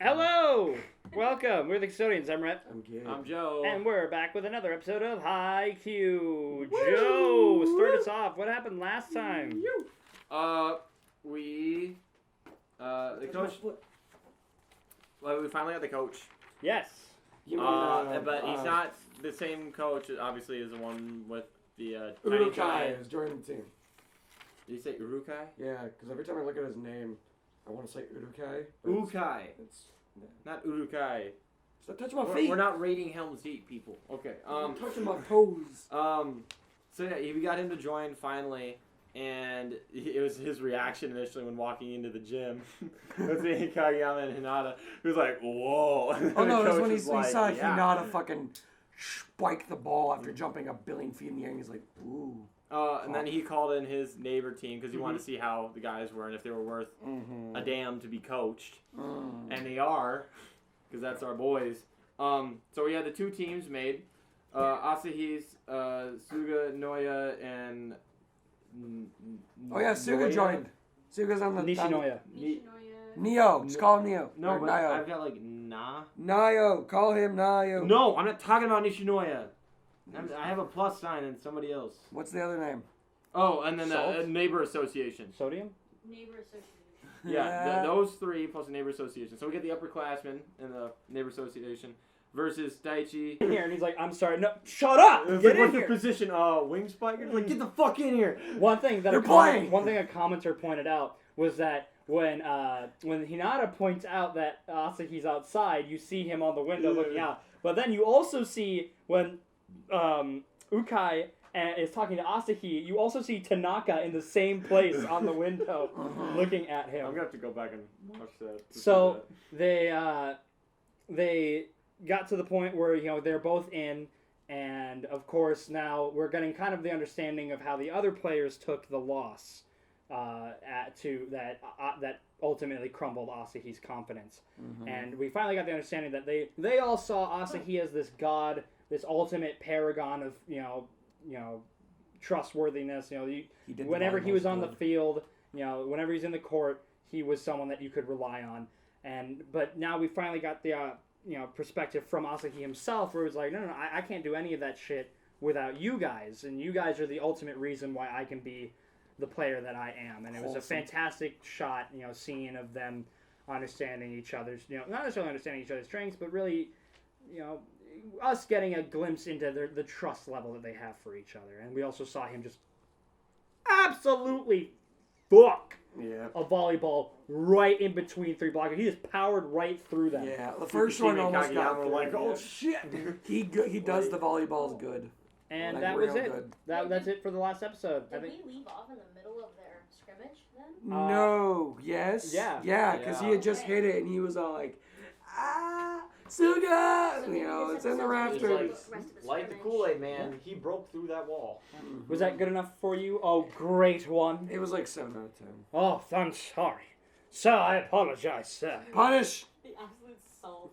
Hello! Welcome. We're the Custodians. I'm Rhett. I'm Gabe. I'm Joe. And we're back with another episode of Haikyuu. Joe, start us off. What happened last time? The coach. Well, we finally got the coach. Yes. But he's not the same coach, obviously, as the one with the tiny guy. Urukai is joining the team. Did you say Urukai? Yeah, because every time I look at his name, I want to say Urukai. Ukai. It's Not Urukai. stop touching my feet. We're not raiding Helm's Deep, people. Okay. I'm touching my toes. So yeah, we got him to join finally, and it was his reaction initially when walking into the gym. With me, Kageyama, and Hinata. He was like, "Whoa!" Oh no, that's when he saw yeah. Hinata fucking spike the ball after jumping a billion feet in the air, and he's like, "Ooh." And then he called in his neighbor team because he wanted to see how the guys were and if they were worth a damn to be coached. And they are, because that's our boys. So we had the two teams made. Asahi's Suga, Noya, and Oh yeah, Suga joined. Suga's on the Nishinoya. Neo. Just call him Neo. No, Or but Nio. I've got like Na. Nio. Call him Nio. No, I'm not talking about Nishinoya. I have a plus sign and somebody else. What's the other name? Oh, and then Salt? the neighbor association. Sodium? Neighbor association. Yeah, those three plus the neighbor association. So we get the upperclassmen in the neighbor association versus Daichi. In here, and he's like, I'm sorry. No, shut up! It's Get like, in what's here! the position? Wing spiker? Like, get the fuck in here! One thing that You're playing! one thing a commenter pointed out was that when Hinata points out that Asahi's outside, you see him on the window looking out. But then you also see when Ukai is talking to Asahi, you also see Tanaka in the same place on the window looking at him. I'm gonna have to go back and watch that. So they got to the point where they're both in, and of course now we're getting kind of the understanding of how the other players took the loss that ultimately crumbled Asahi's confidence. And we finally got the understanding that they all saw Asahi as this god, this ultimate paragon of trustworthiness. Whenever he was on the field, whenever he's in the court, he was someone that you could rely on. But now we finally got the perspective from Asahi himself, where it was like, no, I can't do any of that shit without you guys, and you guys are the ultimate reason why I can be the player that I am. And it was a fantastic shot, scene of them understanding each other's, not necessarily understanding each other's strengths, but really, us getting a glimpse into the trust level that they have for each other. And we also saw him just absolutely fuck a volleyball right in between three blockers. He just powered right through them. Yeah, the first one almost got Kageyama like, oh shit. He does the volleyballs good. And Like, that was real it. good. That's it for the last episode. Did we leave off in the middle of their scrimmage then? No. Yes. Yeah. Yeah, because he had just hit it and he was all like, Suga! It's in the rafters. Light the Kool-Aid, man. He broke through that wall. Was that good enough for you? Oh, great one. It was like 7 out of 10. Oh, I'm sorry. Sir, I apologize, sir. Punish! The absolute salt.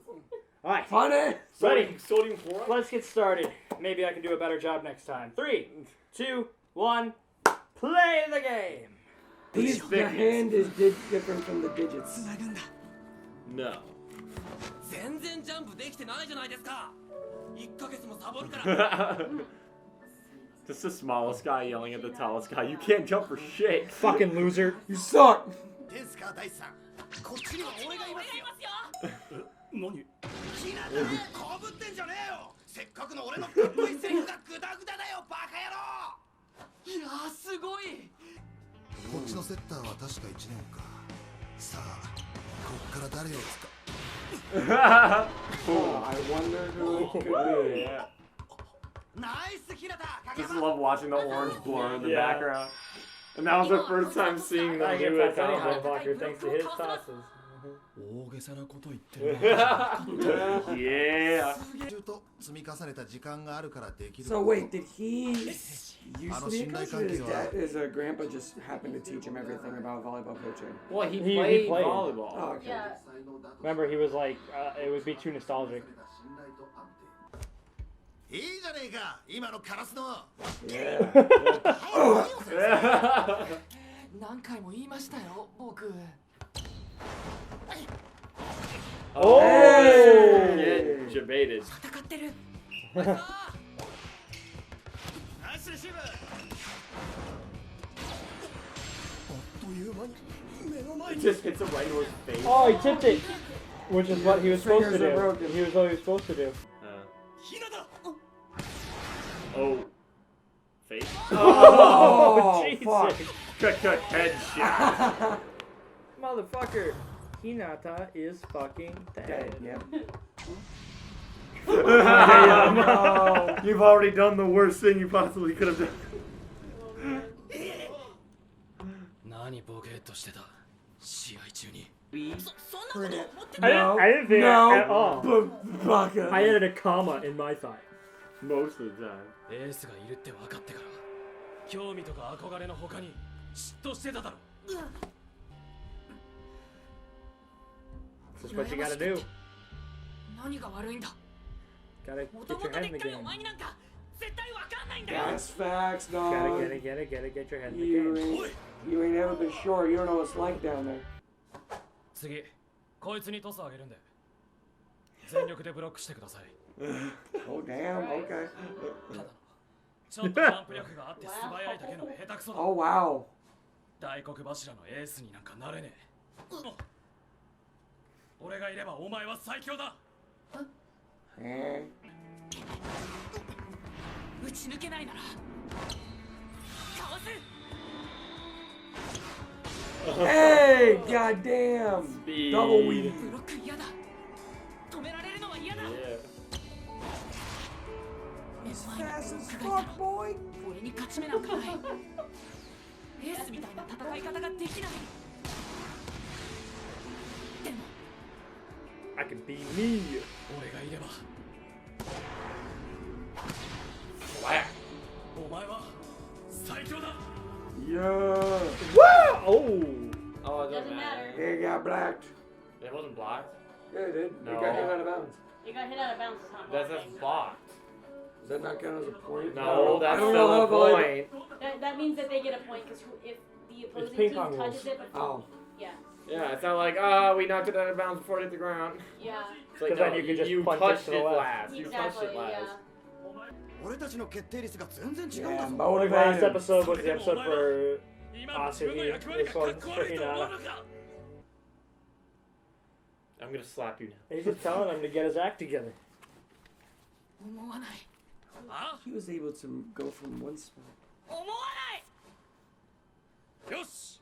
Alright, Punish! ready? Sodium chloride? Let's get started. Maybe I can do a better job next time. 3, 2, 1, play the game! The hand is different from the digits. No. 全然ジャンプできてないじゃないですか。1ヶ月もサボるから。 Just the smallest guy yelling at the tallest guy. You can't jump for shit. Fucking loser. You suck! ですか、大地さん。こっちには俺がいますよ。何ひなた、こぶってんじゃねえよ。せっかくの俺のかっこいいセリフがグダグダだよ、バカ野郎。いやー、すごい。こっちのセッターは確か1年か。さあ、こっから誰を使う I wonder who it could be. Yeah. ナイスひなた、影 Just 山。 love watching the orange blur in the Yeah. background. And that was the first time seeing them I do get it. past any high blocker thanks to his tosses. 大げさなこと言ってる Yeah. 中と積み重ねた時間があるからできる So wait, did he used to be a coach, or his 信頼関係は his grandpa just happened to teach him everything about volleyball coaching? Well, he He played played. volleyball. Oh, okay. Yeah. Remember, he was like, it would be too nostalgic. いいじゃねえか今のカラスの Yeah. 何回も言いましたよ、僕。Oh, Hey! get jebaited. 戦ってるナイスレシーブあっという間に目の前 He に just hits him right into his face. Oh, he tipped it, which is what he was supposed to Fingers are do. broken. He was what he was supposed to do. ひなだ Oh. Face? Oh, Jesus. fuck. Cut, headshot. Motherfucker, Hinata is fucking dead. Yeah. No. You've already done the worst thing you possibly could have done. 何ボケっとしてた試合中に B. そんなこと思ってた I didn't think no, it at all. Baka. I added a comma in my thought. Most of the time. エースがいるって分かってから興味とか憧れの他に嫉妬してただろ This is what you gotta do. 何が悪いんだ Gotta も get とも your と head で in っ the かいお game. 前になんか絶対分かんないんだよ That's facts, Gotta dog. get your head in the You game. ain't, you ain't ever been short. You don't know what it's like down there. 次こいつにトスあげるんで全力でブロックしてください Oh, damn. Okay. ただのちょっとジャンプ力があって素早いだけの下手くそだ Oh, wow. 大黒柱のエースになんかなれねえ俺がいればお前は最強だ Eh. 打ち抜けないならかわす Hey, goddamn. Speed. Double weed. ブロック嫌だ止められるのは嫌だ Yeah. Fast as fuck, boy. 俺に勝ち目なんかないエースみたいな戦い方ができないでも I can be me. 俺がいれば Whack. お前は最強だ Yeah. Woo! Oh! Oh, it doesn't Doesn't matter. matter. It got blacked. It wasn't blocked. Yeah, it did. No. It got hit out of bounds. You got hit out of bounds. It's not That's blocking. blocked. Does that not count as a point? No, that's I don't still know the how volleyball- point. That means that they get a point because if the opposing ping team pong touches rules. it before, Oh. yeah, Yeah, it's not like, we knocked it out of bounds before it hit the ground. yeah, It's like, 'Cause then you can just punch it touched to the it left. last. You touched exactly, it last. yeah. 俺たちの決定率が全然違うん Yeah, だぞ motivated. Last episode was the episode for 今の自分の Asuhi. 役割 This がか one's っこ for 悪いと思わ Hinata. ぬか I'm gonna slap you now. He's just telling him to get his act together. 思わないあ He was able to go from one spot. 思わないよし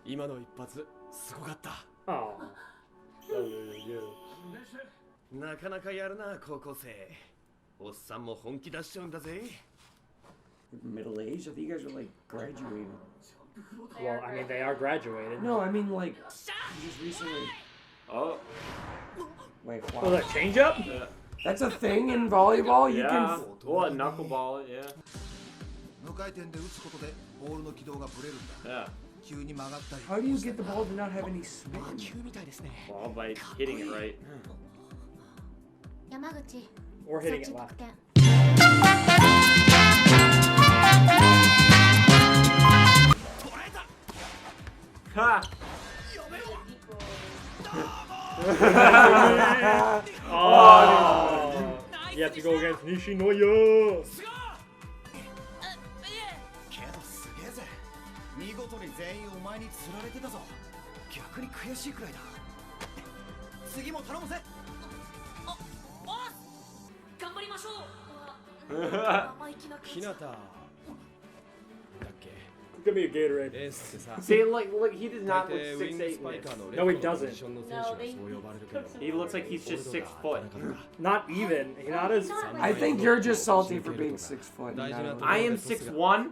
今の一発すごかった Oh. なかなかやるな高校生おっさんも本気出しちゃうんだぜ Middle aged? I think you guys are like graduated. Well, I mean, they are graduated. No, I mean like just recently. Oh. Wait, Oh, wow. that change up? Yeah. That's a thing in volleyball. You Yeah. can. Well, knuckleball it, yeah. 無回転で打つことでボールの軌道がぶれるんだ Yeah. 急に曲がったり How do you get the ball to not have any spin? 急みたいですね Well, by hitting it right. 山口 Or hitting it left. は Oh! You have to go against Nishinoya! けどすげえぜ見事に全員お前に釣られてたぞ逆に悔しいくらいだ次も頼むぜ頑張りましょう生意気な感じ日向だっけ Give me a Gatorade. エースってさ See, like, he does 大 not look 抵ウィング 6'8" スパイカーの No, he レフトの doesn't. ポジションの選手がそう呼ばれるけど He looks like he's just 6 foot. Not even. Hinata's. I think you're just salty for being 6 foot. Daiji na to- I am 6'1".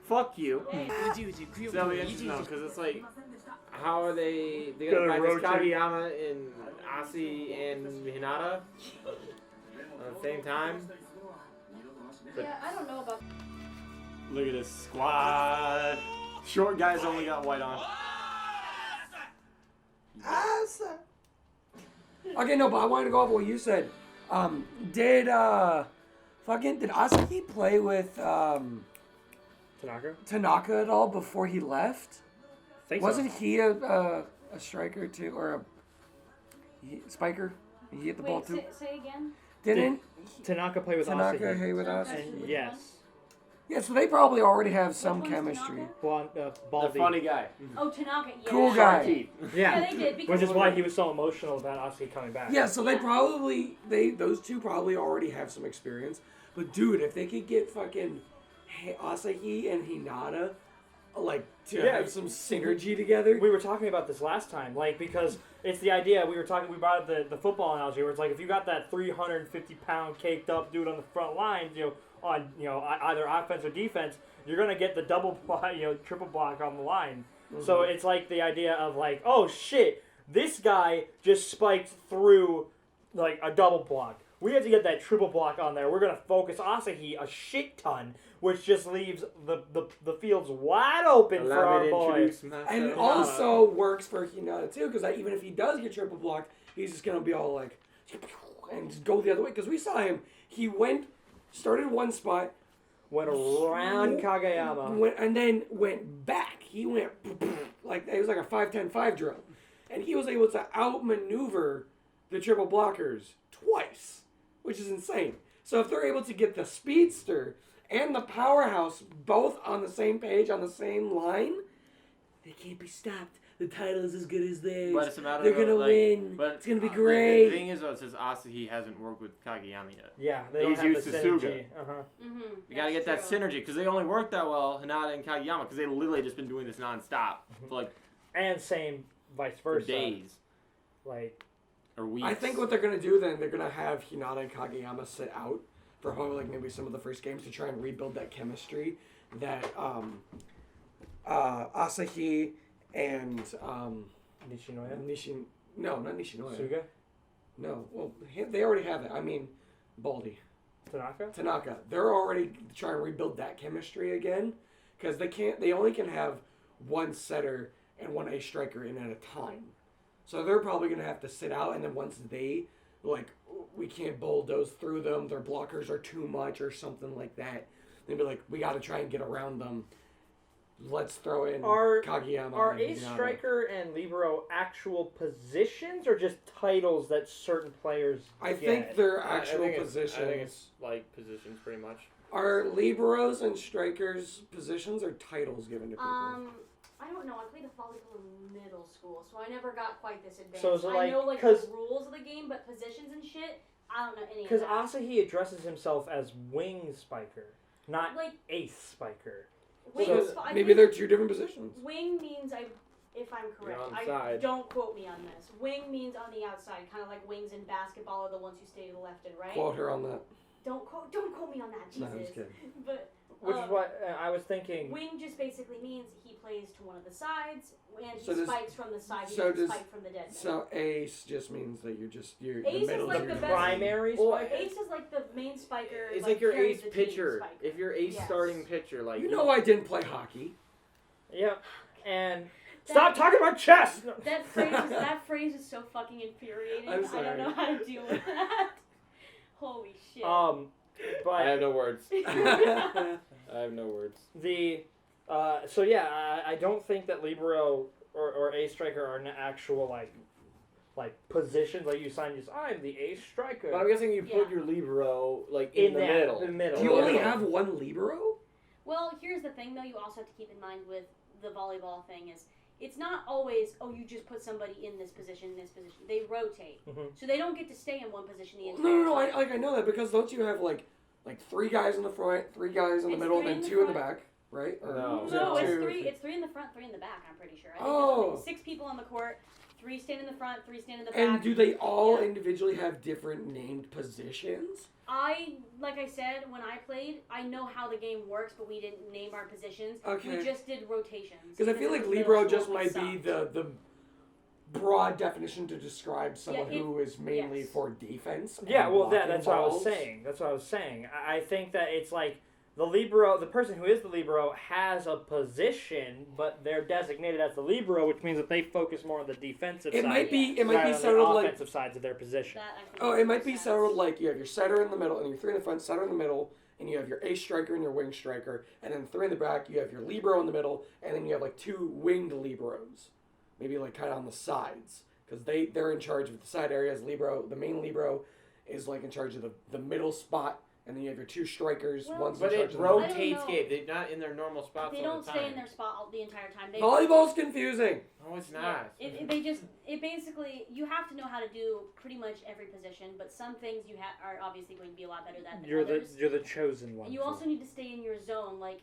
Fuck you. うじうじくよ So く yeah, いじい no, じ because it's like, how are they Gotta gonna practice rotate. Kageyama and Asi and Hinata at the same time? Yeah, I don't know about. Look at this squad. Short guys only got white on. Okay, no, but I wanted to go off what you said. Did Asahi play with Tanaka at all before he left? Wasn't he a striker too, or a spiker? He hit the ball too. Say again. Didn't Tanaka play with Tanaka Asahi? play with us? And yes. Yeah, so they probably already have some Which one's chemistry. Tanaka? Well, The Baldy. funny guy. Oh, Tanaka. Yeah. Cool guy. Teeth. Yeah, Yeah. they did. Because Which is why he was so emotional about Asahi coming back. Yeah, so those two probably already have some experience. But dude, if they could get fucking Asahi and Hinata, like, to have some synergy together. We were talking about this last time, like, because it's the idea, we brought up the football analogy, where it's like, if you got that 350-pound caked up dude on the front line, on either offense or defense, you're going to get the double block, triple block on the line. Mm-hmm. So it's like the idea of like, oh shit, this guy just spiked through like a double block. We have to get that triple block on there. We're going to focus Asahi a shit ton, which just leaves the fields wide open for our boy. And it also works for Hinata too, because even if he does get triple blocked, he's just going to be all like, and just go the other way. Because we saw him, he started one spot, went around Kageyama, and then went back. He went, like, it was like a 5-10-5 drill. And he was able to outmaneuver the triple blockers twice, which is insane. So if they're able to get the speedster and the powerhouse both on the same page, on the same line, they can't be stopped. The title is as good as theirs. But it's a matter They're of, gonna like, win. but It's gonna be great. The thing is, though, since Asahi hasn't worked with Kageyama yet. Yeah, they don't He's have used the to synergy. Suga. Mm-hmm. You gotta get that synergy, because they only work that well, Hinata and Kageyama, because they literally just been doing this nonstop for like And same vice for versa. days Like, or weeks. I think what they're gonna do then, they're gonna have Hinata and Kageyama sit out for probably like maybe some of the first games to try and rebuild that chemistry that Asahi and Nishinoya? No, not Nishinoya. Suga? No, well, they already have it. I mean, Baldy. Tanaka? They're already trying to rebuild that chemistry again, because they only can have one setter and one ace striker in at a time. So they're probably going to have to sit out, and then once we can't bulldoze through them, their blockers are too much or something like that, they'd be like, we got to try and get around them. Let's throw in Kageyama. Are and ace Hinata. striker and libero actual positions or just titles that certain players I get? think they're actual I positions. think it's like positions, pretty much. Are liberos and strikers positions or titles given to people? I don't know. I played volleyball in middle school, so I never got quite this advanced. So is it I know like- the 'cause- rules of the game, but positions and shit, I don't know any of Because that. Asahi addresses himself as wing spiker, not Like- ace spiker. Wing, So I maybe think they're two different positions. wing means if I'm correct, on the side. don't quote me on this. Wing means on the outside, kind of like wings in basketball are the ones who stay to the left and right. Quote her on that. Don't quote me on that, Jesus. No, I'm just kidding. But Which is what I was thinking. wing just basically means he plays to one of the sides, and he So does- spikes from the side. He so doesn't does- spike from the dead. So ace just means that you're Ace the is middle like of the your best- Primary Well, spiker? Ace is like the main spiker. It's like your carries ace the team pitcher. spiker. If your ace Yes. starting pitcher, like You know I didn't play hockey. Yep. And That- stop talking about chess! No. That phrase is so fucking infuriating. I'm I sorry. don't know how to deal with that. Holy shit. I But have no words. I have no words. so yeah, I don't think that libero or ace striker are an actual like positions. Like you sign, I'm the ace striker. But I'm guessing you put Yeah. your libero like in the middle. The middle. Do you only Yeah. have one libero? Well, here's the thing, though. You also have to keep in mind with the volleyball thing is it's not always, you just put somebody in this position, They rotate. Mhm. So they don't get to stay in one position the entire No. time. I know that because don't you have like 3 guys in the front, 3 guys in the It's middle, and 3 then in the 2 in the front. back, right? Or No. is it No, it's 2? three in the front, 3 in the back, I'm pretty sure. I think Oh. it's 6 people on the court, 3 stand in the front, 3 stand in the back. And do they all Yeah. individually have different named positions? Like I said, when I played, I know how the game works, but we didn't name our positions. Okay. We just did rotations. Because I feel it like was libero middle just school, we might be sucked. the broad definition to describe someone Yeah, who is mainly yes. for defense. Yeah, and well, blocking that's what I was balls. saying. I think that it's like the libero, the person who is the libero, has a position, but they're designated as the libero, which means that they focus more on the defensive It side. might be rather than settled the like offensive sides of their position. That I think it might be makes settled sense. like you have your setter in the middle and your 3 in the front, setter in the middle, and you have your ace striker and your wing striker, and then 3 in the back, you have your libero in the middle, and then you have like 2 winged liberos, maybe like kind of on the sides, because they're in charge of the side areas. The main libero is like in charge of the middle spot, and then you have your 2 strikers. One's in But charge it of rotates, Gabe. They're not in their normal spots They all don't the stay time. in their spot the entire time. Volleyball's confusing. No, it's not. It basically, you have to know how to do pretty much every position, but some things you are obviously going to be a lot better than others. You're the chosen one. You also need to stay in your zone. Like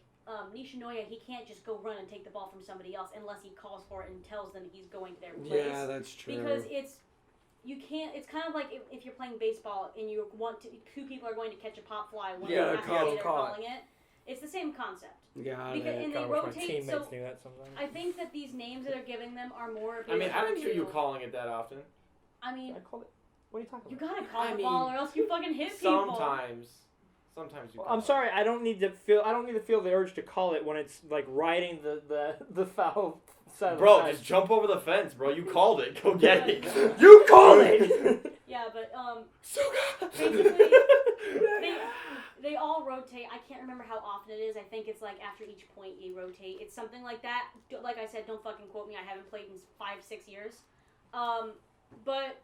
Nishinoya, he can't just go run and take the ball from somebody else unless he calls for it and tells them he's going to their place. Yeah, that's true. Because you can't. It's kind of like if you're playing baseball and you want 2 people are going to catch a pop fly. One Yeah, has to be there calling it. It's the same concept. Yeah, And they My rotate. teammates So knew that sometimes. I think that these names that are giving them are more. I mean, I didn't hear you to- calling it that often. I mean, I called it. What are you talking you about? gotta call I the mean, ball or else you fucking hit people. Sometimes you. I'm sorry. I don't need to feel the urge to call it when it's like riding the foul side of Bro, the just jump over the fence, bro. You called it. Go get it. You called it. Yeah, but Suga! basically they all rotate. I can't remember how often it is. I think it's like after each point you rotate. It's something like that. Like I said, don't fucking quote me. I haven't played in 5-6 years. But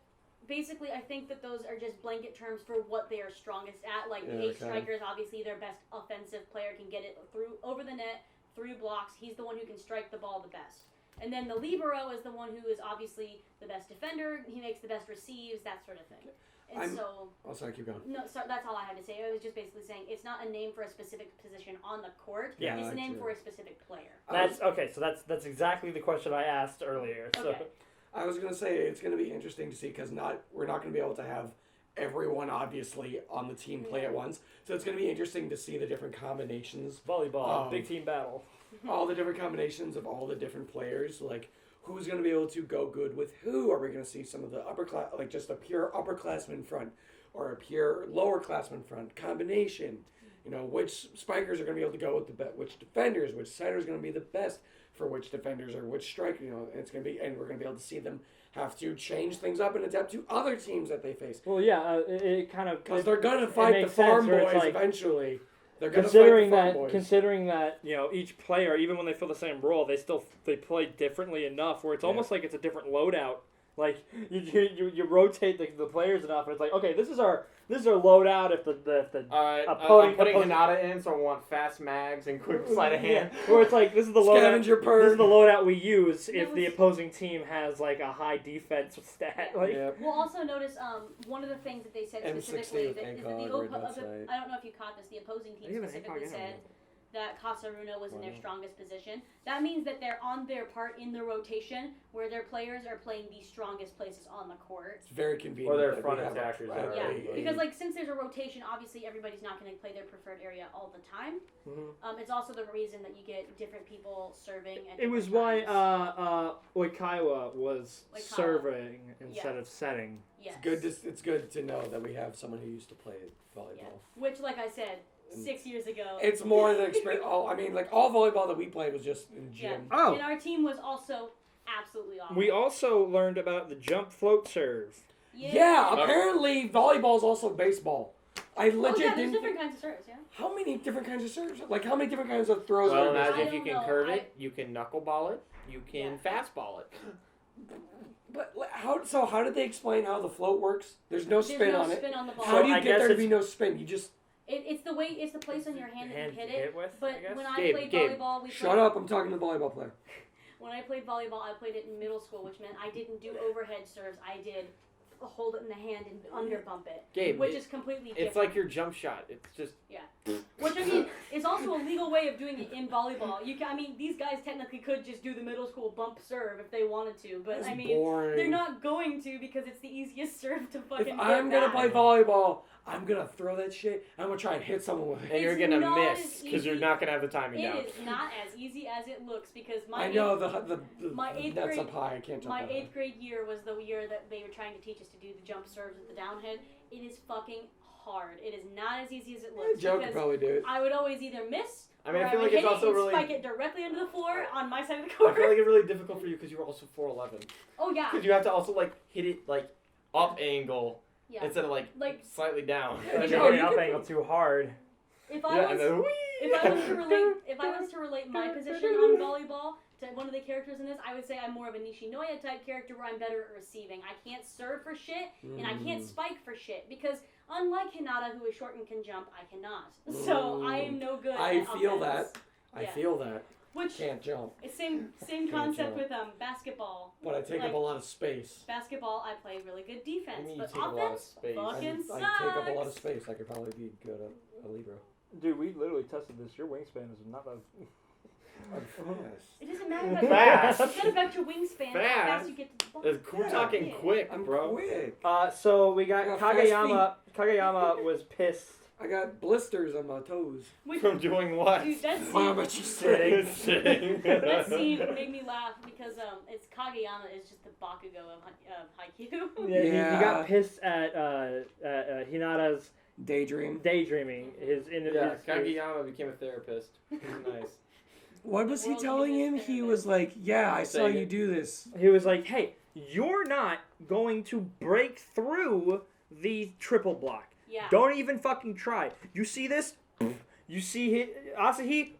basically, I think that those are just blanket terms for what they are strongest at. Like the ace strikers, obviously their best offensive player can get it over the net, through blocks. He's the one who can strike the ball the best. And then the libero is the one who is obviously the best defender. He makes the best receives, that sort of thing. And Oh, sorry, keep going. no, so that's all I had to say. I was just basically saying it's not a name for a specific position on the court. Yeah, it's a name for a specific player. That's okay. So that's exactly the question I asked earlier. So. Okay. I was gonna say it's gonna be interesting to see because we're not gonna be able to have everyone obviously on the team play at once. So it's gonna be interesting to see the different combinations, Volleyball, big team battle. all the different combinations of all the different players. Like who's gonna be able to go good with who? Are we gonna see some of the upper class, like just a pure upperclassman front, or a pure lowerclassman front combination? You know, which spikers are gonna be able to go with which defenders, which setters are gonna be the best for which defenders or which striker, you know, it's going to be, and we're going to be able to see them have to change things up and adapt to other teams that they face. Well, yeah, it kind of because they're going to fight the farm boys like, eventually. They're going to fight the farm boys. Considering that, you know, each player, even when they fill the same role, they play differently enough where it's almost like it's a different loadout. Like you rotate the players enough, and it's like, okay, this is our loadout. If the I'm putting Hinata in, so I want fast mags and quick sleight of hand. Yeah. Or it's like this is the loadout. This is the loadout we use if the opposing team has like a high defense stat. Yeah. Like, We'll also notice one of the things that they said specifically is that I don't know if you caught this. The opposing team specifically said that Kasaruna was in their strongest position. That means that they're on their part in the rotation where their players are playing the strongest places on the court. It's very convenient. Or their front attackers. Yeah, because like since there's a rotation, obviously everybody's not going to play their preferred area all the time. Mm-hmm. It's also the reason that you get different people serving. At it was why Oikawa was serving instead of setting. Yes. It's good to know that we have someone who used to play volleyball. Yeah. Which, like I said, 6 years ago. It's more than experience. I mean, like all volleyball that we played was just in gym. Yeah. Oh. And our team was also absolutely awesome. We also learned about the jump float serve. Yeah. Apparently volleyball is also baseball. I legit there's different kinds of serves, yeah. How many different kinds of serves? Like how many different kinds of throws? Well, are there? imagine if you can curve it, you can knuckleball it, you can fastball it. But how did they explain how the float works? There's no spin on it. Spin on the ball. How do you get there to be no spin? You just. It's the place on your hand that you hit it. With, but when I played volleyball, Shut up! I'm talking to the volleyball player. When I played volleyball, I played it in middle school, which meant I didn't do overhead serves. I did hold it in the hand and under bump it, Gabe, which is completely different. It's like your jump shot. It's just which I mean is also a legal way of doing it in volleyball. These guys technically could just do the middle school bump serve if they wanted to, but That's I mean boring. they're not going to because it's the easiest serve to fucking. If I'm gonna play volleyball, I'm gonna throw that shit. I'm gonna try and hit someone with it. And you're gonna miss because you're not gonna have the timing down. It is not as easy as it looks because my eighth grade, up high. I can't jump. My 8th grade year was the year that they were trying to teach us to do the jump serves with the downhead. It is fucking hard. It is not as easy as it looks. Joe could probably do it. I would always either miss. I mean, or I feel would like it's hit also it and really spike it directly into the floor on my side of the court. I feel like it's really difficult for you because you're also 4'11". Oh yeah. Because you have to also like hit it like up angle instead of like slightly down. You're hitting up angle too hard. If I was to relate my position on volleyball to one of the characters in this, I would say I'm more of a Nishinoya type character where I'm better at receiving. I can't serve for shit and I can't spike for shit because unlike Hinata, who is short and can jump, I cannot. So I am no good. I at feel offense. that. I feel that. Which Can't jump. it's same concept with basketball. But I take up a lot of space. Basketball, I play really good defense, You mean but you take up a lot of offense space? fucking sucks. I take up a lot of space. I could probably be good at a libero. Dude, we literally tested this. Your wingspan is not that. I'm fast. It doesn't matter about Fast. It's not about your wingspan. How Fast. fast you get to the ball. We're talking quick, I'm bro. quick. So we got I got fast Kageyama. Kageyama was pissed. I got blisters on my toes. From doing what? Dude, that Why scene, but you sitting? Sitting. that scene made me laugh because it's Kageyama is just the Bakugo of Haikyuu. Yeah, he Yeah. got pissed at Hinata's Daydream. daydreaming. Yeah, his Kageyama became a therapist. He's nice. What was he World telling him? Universe He Fair. was like, "Yeah, I saw Saying you it. do this." He was like, "Hey, you're not going to break through the triple block. Yeah. Don't even fucking try. You see this? You see Asahi?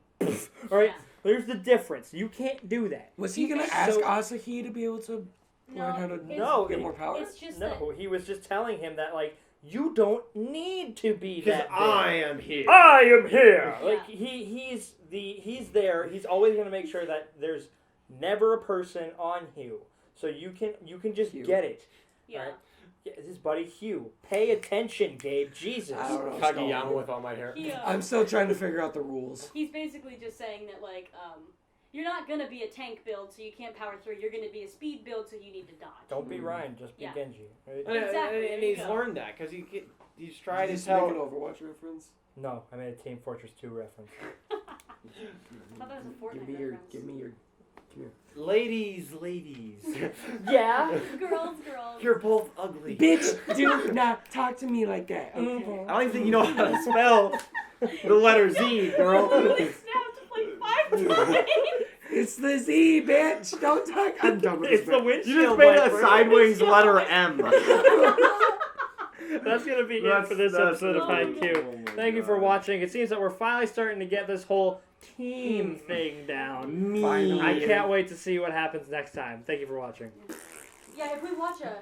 All right. Yeah. There's the difference. You can't do that." Was he gonna So- ask Asahi to be able to No, learn how to No, get more power? It's just that No, he was just telling him that like you don't need to be Because that. I am here. I am here. Yeah. Like he's there. He's always gonna make sure that there's never a person on Hugh, so you can just Hugh. get it. yeah. Alright. Yeah, this is buddy Hugh. Pay attention, Gabe. Jesus. I don't know. Kageyama with all my hair. He, I'm still trying to figure out the rules. he's basically just saying that like you're not gonna be a tank build, so you can't power through. You're gonna be a speed build, so you need to dodge. Don't be Ryan. Just be Yeah. Genji. Right? Exactly, And there you he's go. learned that because he's tried Did to you make an tell. Overwatch reference? No, I made a Team Fortress 2 reference. I thought that was a Fortnite reference. Give me your. Ladies. Yeah. Girls. You're both ugly. Bitch, do not talk to me like that. Okay. I don't even think you know how to spell the letter Z, girl. Really snapped like 5 times. It's the Z, bitch. Don't talk. I'm done with It's this. the windshield. You just made a wiper. sideways letter M. That's gonna be it for this episode of oh my Haikyuu. Oh my Thank you for God. watching. It seems that we're finally starting to get this whole team thing down. Finally. I can't wait to see what happens next time. Thank you for watching. Yeah, if we watch a